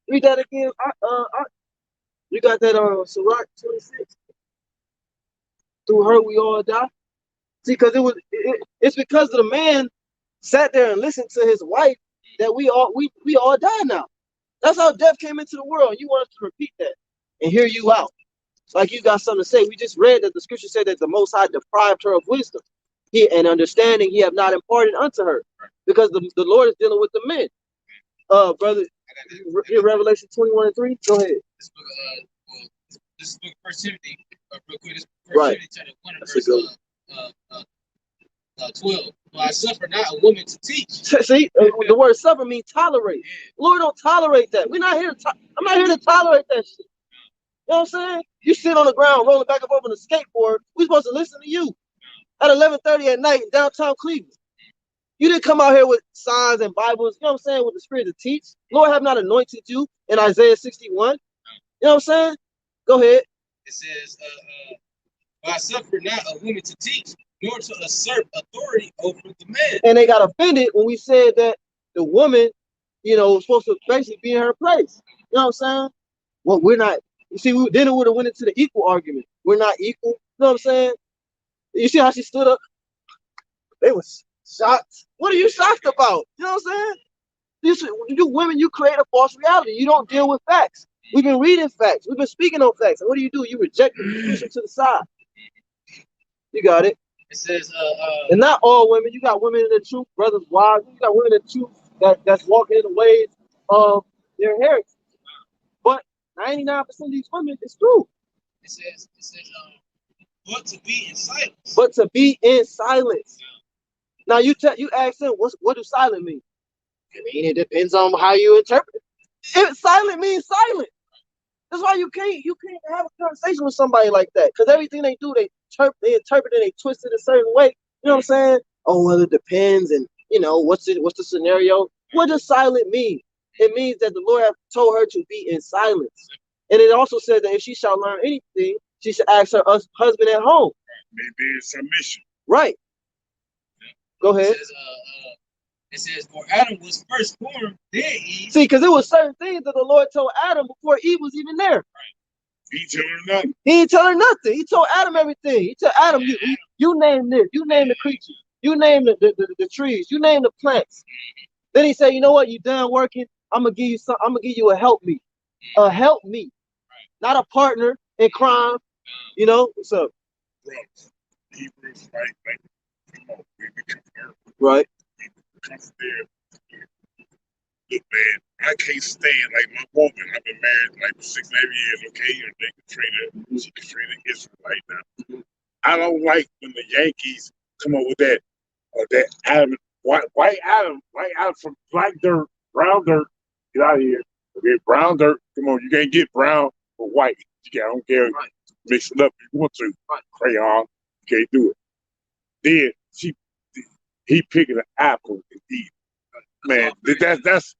Read that again. You got that on Sirach 26. Through her we all die. See, because it's because the man sat there and listened to his wife that we all die now. That's how death came into the world. You want us to repeat that and hear you out. Like you got something to say. We just read that the scripture said that the Most High deprived her of wisdom. And understanding he have not imparted unto her. Because the Lord is dealing with the men. Brother, Revelation 21:3. Go ahead. This book of First Timothy, real quick. This Right. Timothy chapter 1 verse 12. Well, I suffer not a woman to teach. See, the word suffer means tolerate. Lord don't tolerate that. We're not here to. I'm not here to tolerate that shit. You know what I'm saying? You sit on the ground rolling back and forth on a skateboard. We're supposed to listen to you at 11:30 at night in downtown Cleveland. You didn't come out here with signs and Bibles. You know what I'm saying? With the spirit to teach. Lord have not anointed you in Isaiah 61. You know what I'm saying? Go ahead. It says, well, I suffer not a woman to teach, nor to assert authority over the man. And they got offended when we said that the woman, was supposed to basically be in her place. You know what I'm saying? Well, we're not. You see, then it would have went into the equal argument. We're not equal. You know what I'm saying? You see how she stood up? They was shocked. What are you shocked about? You know what I'm saying? You women, you create a false reality. You don't deal with facts. We've been reading facts. We've been speaking on facts. And what do? You reject them. You push them to the side. You got it. It says, and not all women. You got women in the truth, brothers, wives. You got women in the truth that's walking in the ways of their heritage. But 99% of these women, it's true. It says, but to be in silence. But to be in silence. Now you ask them, what does silent mean? I mean, it depends on how you interpret it. Silent means silent. That's why you can't have a conversation with somebody like that. Because everything they do, they interpret it, they twist it a certain way. You know what I'm saying? Oh, well, it depends, and what's the scenario? What does silent mean? It means that the Lord have told her to be in silence. And it also says that if she shall learn anything, she should ask her husband at home. Maybe in submission. Right. Go ahead. It says, for Adam was first formed, then Eve. See, because it was certain things that the Lord told Adam before Eve was even there. Right. He told her nothing. He didn't tell her nothing. He told Adam everything. He told Adam, you name this. You name the creatures. You name the trees. You name the plants. Then he said, you know what? You done working. I'm gonna give you some. I'm gonna give you a help me. A help me. Not a partner in crime. What's up? Brothers, Hebrews, right? Come on, we right. Look, man, I can't stand like my woman. I've been married like 6-8 years, okay? And she Katrina Israelite now. I don't like when the Yankees come up with that Adam, white Adam from black dirt, brown dirt. Get out of here. Okay, brown dirt. Come on, you can't get brown or white. I don't care. Right. Mix it up if you want to. Right. Crayon. You can't do it. Then he picking an apple and eating. Man, that's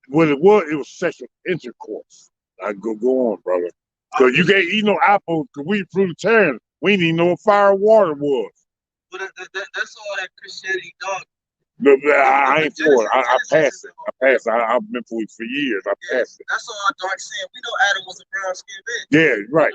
what it was. It was sexual intercourse. I go on, brother. So you can't eat no apples because we fruitarian. We didn't even know what fire and water was. But that's all that Christianity dog. No, I ain't for it. I passed it. I've been for it for years. I passed it. That's all our dark saying. We know Adam was a brown skinned Yeah, man. right.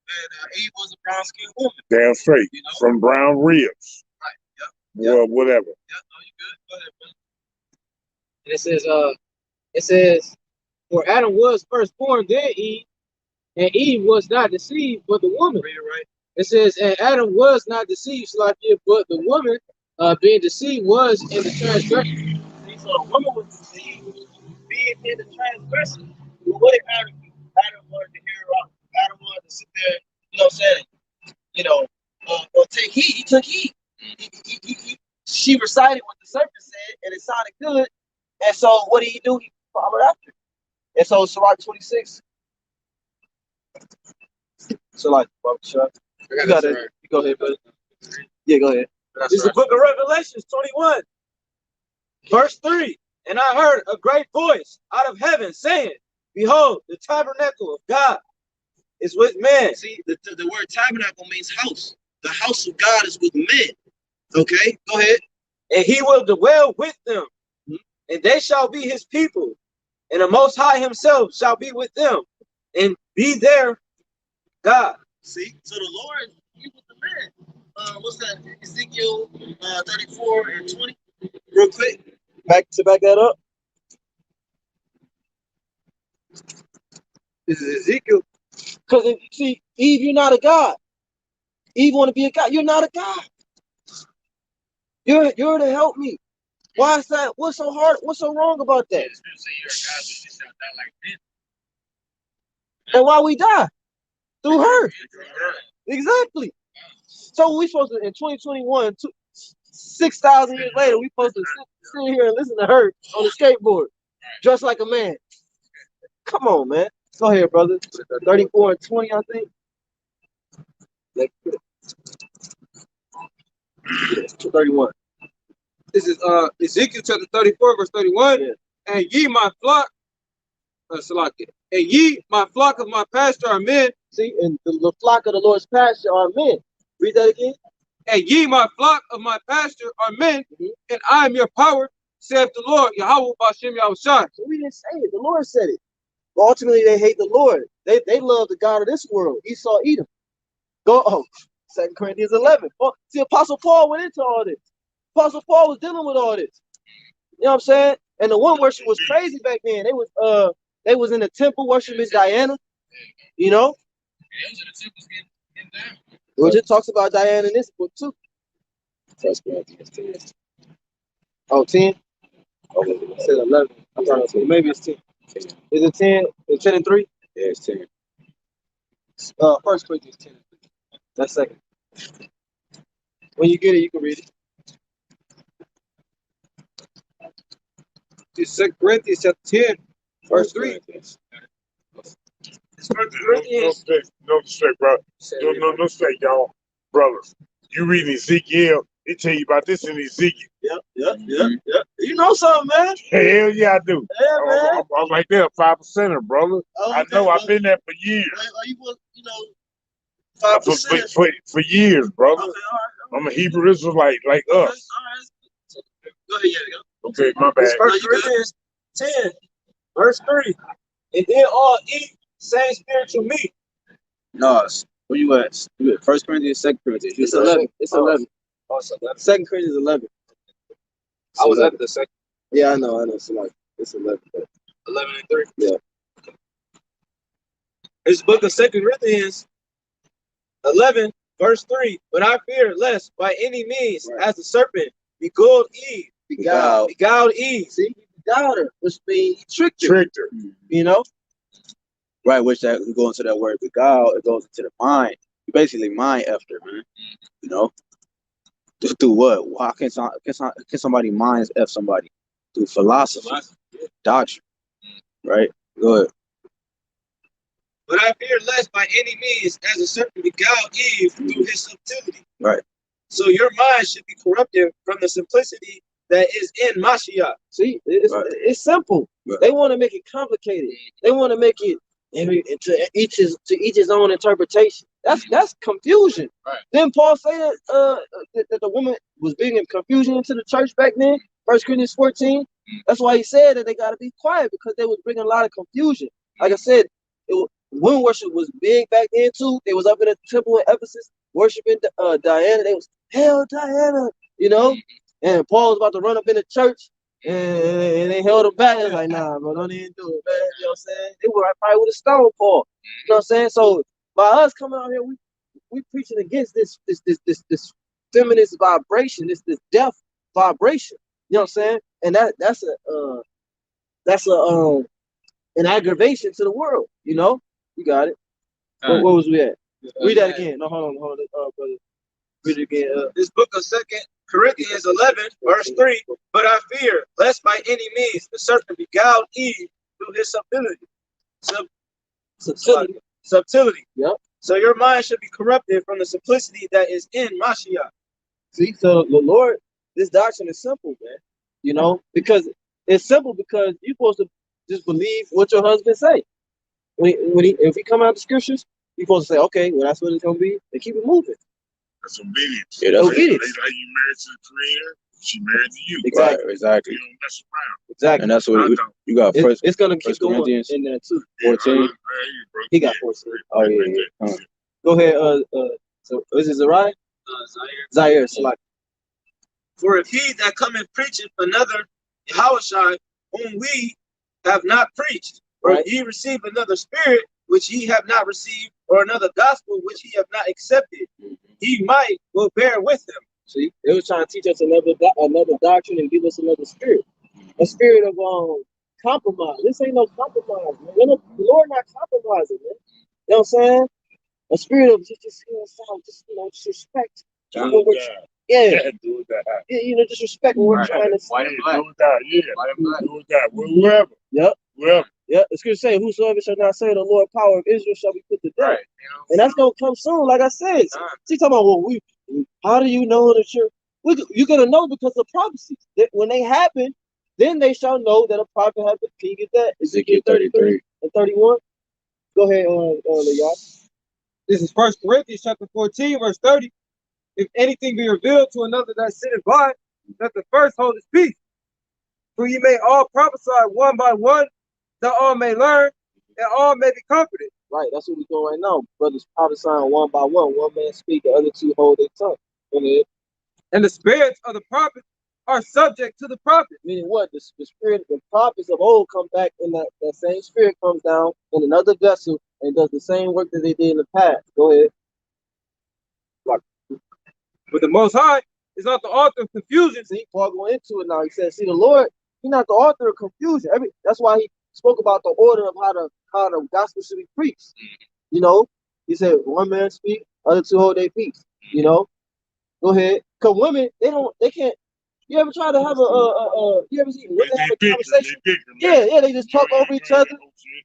And Eve was a brown skinned woman. Damn straight. From brown ribs. Right. Well, whatever. Yeah, no, you good. Go ahead, brother. And it says, for Adam was first born, then Eve, and Eve was not deceived, but the woman. Right. It says, and Adam was not deceived, but the woman, being deceived, was in the transgression. So the woman was deceived, being in the transgression. But what did Adam do? Adam wanted to hear her out. Adam wanted to sit there, take heed. He took heed. She recited what the serpent said, and it sounded good. And so what did he do? He followed after. And so Sirach 26. So like, you got it. You go ahead, buddy. Yeah, go ahead. This is the book of Revelations 21, verse 3. And I heard a great voice out of heaven saying, behold, the tabernacle of God is with men. See, the word tabernacle means house. The house of God is with men. Okay, go ahead. And he will dwell with them, and they shall be his people, And the Most High himself shall be with them and be their God. See, so the Lord, he was the man. What's that? Ezekiel 34 and 20. Real quick, back that up. This is Ezekiel. Because see, Eve, you're not a God. Eve want to be a God. You're not a God. You're to help me. Why is that? What's so hard? What's so wrong about that? And why we die? Through her. Exactly. So we supposed to, in 2021, 6,000 years later, we supposed to sit here and listen to her on the skateboard, dressed like a man. Come on, man. Go ahead, brother. 34 and 20, I think. 31. This is Ezekiel chapter 34, verse 31. Yeah. And ye my flock, and ye my flock of my pasture are men. See, and the flock of the Lord's pasture are men. Read that again. And ye my flock of my pasture are men, and I am your power, saith the Lord, YAHAWAH BAHASHAM YAHAWASHI. So we didn't say it. The Lord said it. But ultimately, they hate the Lord. They love the God of this world. Esau, Edom. Go. 2 Corinthians 11. See, Apostle Paul went into all this. Apostle Paul was dealing with all this. You know what I'm saying? And the one worship was crazy back then. They was in the temple worshiping Diana. You know? Which it talks about Diana in this book too. 1 Corinthians 10. Oh, 10? Oh, it said 11. I'm trying to say maybe it's 10. Is it 10? It's 10 and 3? Yeah, it's 10. 1 Corinthians 10 and 3. That's second. When you get it, you can read it. It's 2 Corinthians chapter 10, verse 3. No mistake, bro. No mistake, y'all. Brothers, you read Ezekiel, it tell you about this in Ezekiel. Yep. You know something, man. Hell yeah, I do. Yeah, man. I'm like that, 5%er, brother. Oh, I know, I've been there for years. Are you, 5%? For years, brother. Okay, all right. I'm a Hebrew Israelite like us. All right. Go ahead, yeah. Okay, my bad. It's 1 Corinthians 10, verse 3. And then all eat same spiritual meat. No, where you at? 1 Corinthians, 2 Corinthians. It's 11. It's 11. Oh, it's 11. 2 Corinthians 11. I was at the second. Yeah, I know. So like, it's 11. 11 and 3. Yeah. This book of 2 Corinthians 11, verse 3. But I fear lest by any means, as the serpent beguiled Eve, beguiled Eve. See, beguiled her, which means he tricked her. Tricked her. You know? Right, which that we go into that word beguile, it goes into the mind. You basically mind after, man. You know? Through what? How can somebody mind F somebody? Through philosophy, doctrine. Right? Go ahead. But I fear lest by any means, as the serpent beguiled Eve through his subtlety. Right. So your mind should be corrupted from the simplicity that is in Mashiach. See, it's simple. Right. They want to make it complicated. They want to make it to each his own interpretation. That's confusion. Right. Didn't Paul say that the woman was bringing confusion into the church back then? 1 Corinthians 14. That's why he said that they got to be quiet, because they was bringing a lot of confusion. Like I said, women worship was big back then too. They was up in the temple in Ephesus worshiping Diana. They was, hell Diana, you know. And Paul was about to run up in the church, and they held him back. They was like, nah, bro, don't even do it, man. You know what I'm saying? They were probably with a stone Paul. You know what I'm saying? So by us coming out here, we preaching against this feminist vibration, this death vibration. You know what I'm saying? And that's an aggravation to the world. You know? You got it. Where was we at? Read that again. No, hold on, brother. Read it again. This book of 2 Corinthians 11, verse 3. But I fear lest by any means the serpent beguiled Eve through his subtlety. Yep. So your mind should be corrupted from the simplicity that is in Mashiach. See, so the Lord, this doctrine is simple, man. You know, because it's simple because you're supposed to just believe what your husband say. If he come out the scriptures, you're supposed to say, okay, well, that's what it's gonna be, and keep it moving. That's obedience. Yeah, that's obedience. They like you married to the Creator. She married to you. Exactly. Right, exactly. You don't mess around. Exactly. And that's what you got. It's gonna keep going Corinthians in there too. 14. He got 14. Oh yeah. Go ahead. So is it Zariah? Zaire. Select. For if he that cometh preacheth another Yahawashi, whom we have not preached, or Right. ye receive another spirit which ye have not received, or another gospel which ye have not accepted, he might will bear with him. See, they was trying to teach us another doctrine and give us another spirit, a spirit of compromise. This ain't no compromise, man. The Lord not compromising, man. You know what I'm saying? A spirit of just disrespect. Yeah, disrespect what we're trying to say. White and black. White and black. Whoever. Yep. Whoever. Yep. It's going to say, whosoever shall not say the Lord power of Israel shall be put to death. Right. And that's going to come soon, like I said. She's talking about, well, how do you know that you're going to know because of prophecies. That when they happen, then they shall know that a prophet has been. Can you get that? Ezekiel 33 and 31. Go ahead, y'all. This is 1 Corinthians chapter 14, verse 30. If anything be revealed to another that sitteth by, let the first hold his peace. For ye may all prophesy one by one, that all may learn, and all may be comforted. Right, that's what we're doing right now. Brothers prophesying one by one. One man speak, the other two hold their tongue. Go ahead. And the spirits of the prophets are subject to the prophet. Meaning what? The spirit, the prophets of old come back, and that same spirit comes down in another vessel and does the same work that they did in the past. Go ahead. But the Most High is not the author of confusion. See, Paul going into it now. He says, see, the Lord, he's not the author of confusion. That's why he spoke about the order of how the gospel should be preached. You know, he said, one man speak, other two hold their peace. You know, go ahead. Because women, they can't. You ever try to have you ever see women have a conversation? Yeah, they just talk over each other.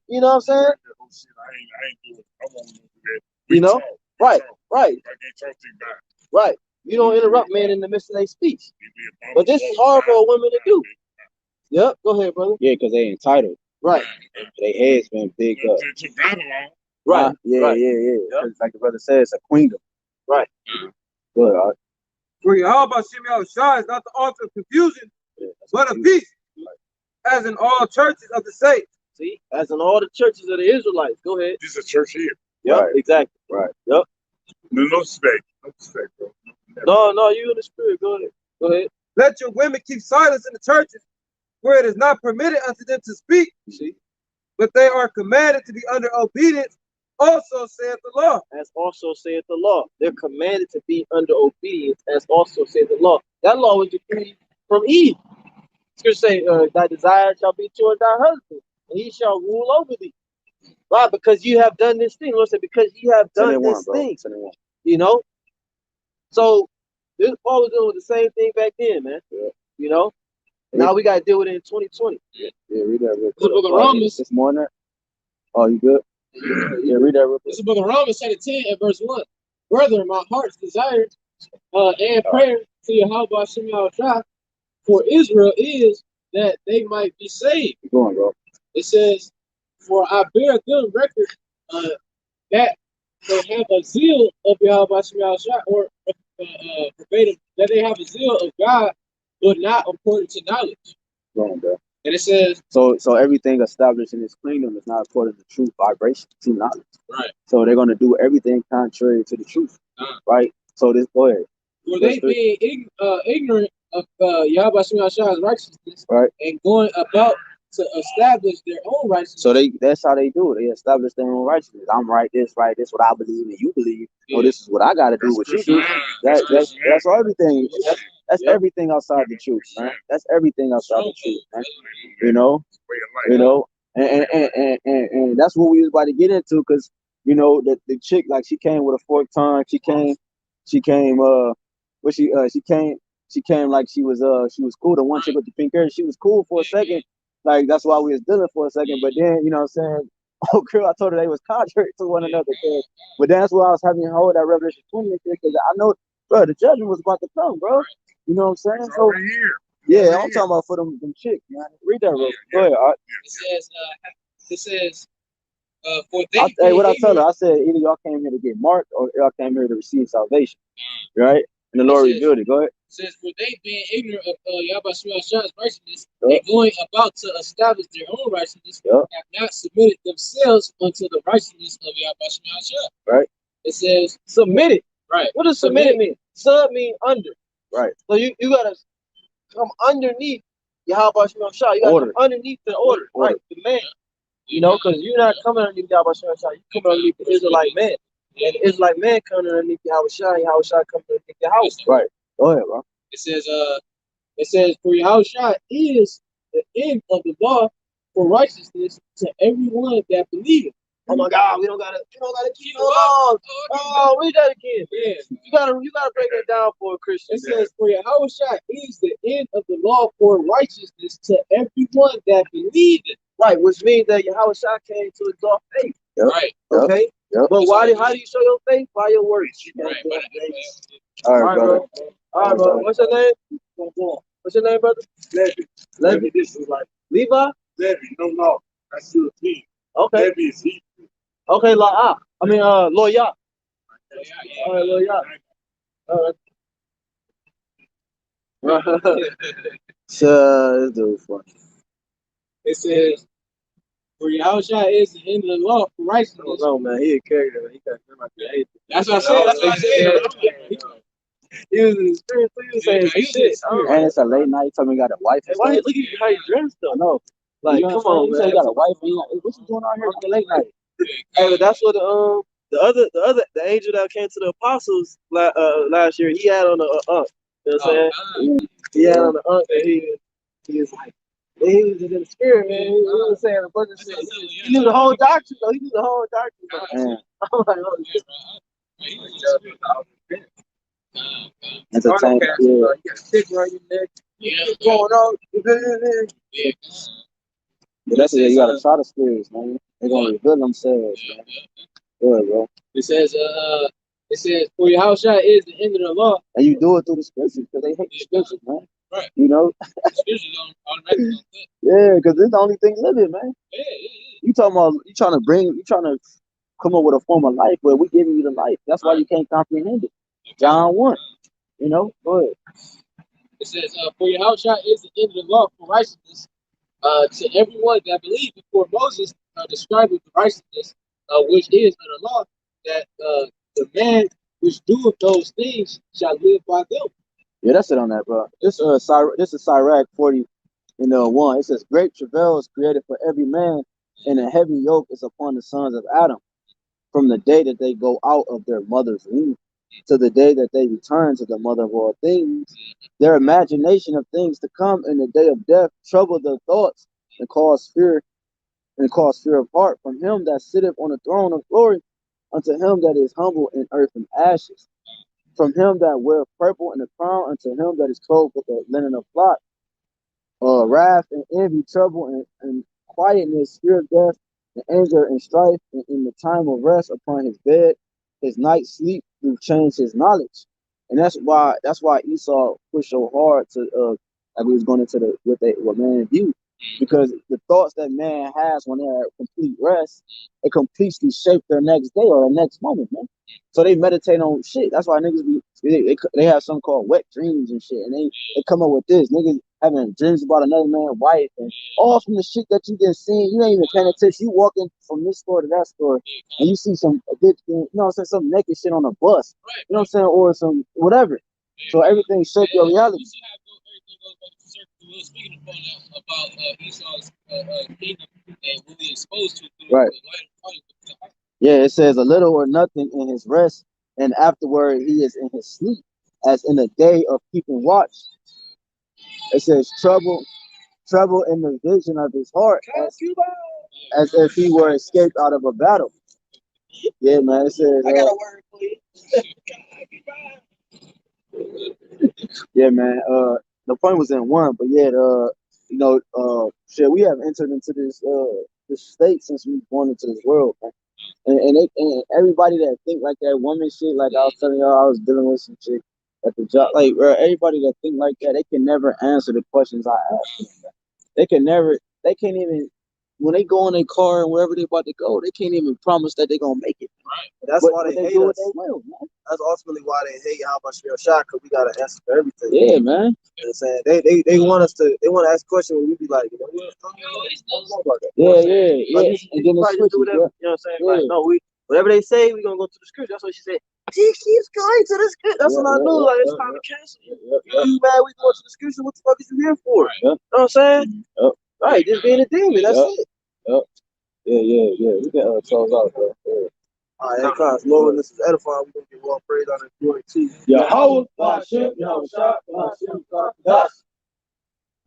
You know what I'm saying? You know, right. Right. You don't interrupt man in the midst of their speech. But this is hard for women to do. Yep. Go ahead, brother. Yeah, because they entitled. Right. Their heads been big up. Right. Yeah. Yep. Like the brother said, it's a queendom. Right. Good. All right. For YAHWAH is not the author of confusion, but of peace, as in all churches of the saints. See, as in all the churches of the Israelites. Go ahead. This is a church here. Yep. Right. Exactly. Right. Yep. No respect, bro. No, you in the spirit. Go ahead. Let your women keep silence in the churches, where it is not permitted unto them to speak, but they are commanded to be under obedience. Also saith the law. As also saith the law. They're commanded to be under obedience, as also saith the law. That law was decreed from Eve. It's going to say, thy desire shall be toward thy husband, and he shall rule over thee. Right, because you have done this thing. Lord said, because you have done this thing. You know? So, this Paul was doing the same thing back then, man. Yeah. You know? And now we got to deal with it in 2020. Yeah, read that real quick. The book of Romans. This morning. Oh, you good? Yeah, read that real quick. This is the book of Romans, chapter 10, and verse 1. Brethren, my heart's desire and prayer to YAHWAH, for Israel is that they might be saved. Keep going, bro. It says, for I bear them record that they have a zeal of YAHWAH, or verbatim, that they have a zeal of God, but not according to knowledge. Go on, bro. And it says, so everything established in this kingdom is not according to true vibration, true knowledge. Right. So they're going to do everything contrary to the truth. Right. So this, go ahead. For they being ignorant of YAHWAH's righteousness, right, and going about to establish their own righteousness. So that's how they do it. They establish their own righteousness. I'm right, this, what I believe, and you believe. Yeah. Oh, this is what I got to do, what you do. That's everything. That's everything outside the truth, man. That's everything outside the truth, man. You know, and that's what we was about to get into, because you know the chick, like, she came with a forked tongue. She came like she was cool. The one chick with the pink hair, she was cool for a second. Like, that's why we was dealing for a second. But then, you know what I'm saying? Oh, girl, I told her they was contrary to one another. But that's why I was having to hold that Revelation 20, because I know, bro, the judgment was about to come, bro. You know what I'm saying? So, yeah, I'm talking about for them chicks, man. Read that real quick. Go ahead, Art. It says, hey, what I tell her, I said, either y'all came here to get marked or y'all came here to receive salvation, right? And the Lord revealed it. Go ahead. Says, for they being ignorant of Yahawah's righteousness, and going about to establish their own righteousness, have not submitted themselves unto the righteousness of Yahawah. Right. It says, Submitted. right. What does submitted mean? Sub mean under. Right. So you gotta come underneath Yahweh Shema Shah. You gotta come underneath the order. Right, the man. You know, because you're not coming underneath Yahweh Shema Shah. You coming underneath the Israelite man. And the Israelite man coming underneath Yahweh Shah, and Yahweh Shah coming underneath Yahweh. Right. Go ahead, bro. It says, for Yahushua is the end of the law for righteousness to everyone that believeth. Oh my God, we don't gotta keep on. Oh, read that again. Yeah. You gotta break that down for a Christian. It says, for Yahushua is the end of the law for righteousness to everyone that believeth. Right, which means that Yahweh Shah came to exalt faith. Yep. Right. Okay. Yep. But how do you show your faith? By your words. Right. All right, brother. All right, brother. What's your name? What's your name, brother? Levy. This is like Levi? Levy. No. That's your team. Okay. Levy is he. Okay, Loya. All right, Loya. All right. This dude funny. It says, for Yahushua is the end of the law for righteousness. No, man, he a character, man. He got him like the eighth. That's what I said. He was in the spirit, so he was saying some shit. And it's a late night. Tell me you got a wife. Hey, why? Look at you, how you dressed though. I know. Like, You come on, you man. say you got a wife. And what you doing out here for the late night? Hey, but that's what the angel that came to the apostles last year. He had on the You know what I'm saying? He had on the and he was like. He was in the spirit, man. He was saying a bunch of shit. He knew the whole doctrine, though. He knew the whole doctrine, bro. I'm like, oh, shit. Entertainment. Yeah. You got a stick around your neck. What's going on? But that's it. You gotta try the spirits, man. They're gonna reveal themselves, man. Good, bro. It says, for Yahushua is the end of the law. And you do it through the scriptures because they hate the scriptures, man. Right. You know? Yeah, because it's the only thing living, man. Yeah. You talking about you trying to come up with a form of life, but we giving you the life. That's why you can't comprehend it. John 1. You know? Go ahead. It says, for Yahushua is the end of the law for righteousness to everyone that believes. Before Moses described the righteousness which is of the law, that the man which doeth those things shall live by them. Yeah, that's it on that, bro. This is Sirach 40 in 1. It says, great travail is created for every man, and a heavy yoke is upon the sons of Adam, from the day that they go out of their mother's womb to the day that they return to the mother of all things. Their imagination of things to come in the day of death trouble their thoughts and cause fear of heart from him that sitteth on the throne of glory unto him that is humble in earth and ashes. From him that weareth purple in the crown unto him that is clothed with the linen of flock. Wrath and envy, trouble and quietness, fear of death, and anger and strife, and in the time of rest upon his bed, his night sleep do change his knowledge. And that's why Esau pushed so hard to like we was going into what man view. Because the thoughts that man has when they're at complete rest, it completely shape their next day or the next moment, man. So they meditate on shit. That's why niggas they have something called wet dreams and shit, and they come up with this. Niggas having dreams about another man's wife and all from the shit that you just seen. You ain't even paying attention. You walking from this store to that store, and you see some bitch, you know what I'm saying, some naked shit on a bus, you know what I'm saying, or some whatever. So everything shape your reality. Speaking about Esau's kingdom and what he exposed to. Right. Yeah, it says a little or nothing in his rest, and afterward he is in his sleep, as in a day of keeping watch. It says trouble in the vision of his heart, as if he were escaped out of a battle. Yeah, man. It says. I got a word for you. Yeah, man. The point was in 1, but yet, shit, we have entered into this state since we born into this world, man. And everybody that think like that woman shit, like I was telling y'all, I was dealing with some shit at the job, like everybody that think like that, they can never answer the questions I ask them. They can't even when they go in their car and wherever they about to go, they can't even promise that they're gonna make it. That's But why they hate do us. what they will, man. That's ultimately why they hate how much real shot, because we got to answer for everything. Yeah, man. You know what I'm saying? They want us to, they want to ask a question when we be like, you know, I don't know about that. Yeah. Like, And then probably just do whatever, you know what I'm saying? Like, no, whatever they say, we're going to go to the scripture. That's what she said. She keeps going to the scripture. That's when I knew, like, it's time to cancel. You mad we going to the scripture? What the fuck is you here for? You know what I'm saying? Right, just being a demon. That's it. Yeah. We can close out, bro. All right, guys, Lord, this is edifying. We're going to give all praise on the glory to you. Yahawah, BAHASHAM, YAHAWASHI, BAHASHAM, HAQADASH.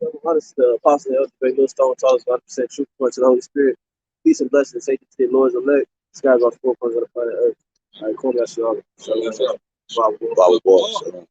This is the Apostle Elder Great Millstone, taught us 100% truth point to the Holy Spirit. Peace and blessings, safety to the Lord's elect. Skies are 4 points of the planet Earth. All right, call me out, y'all. Shalom. Bible.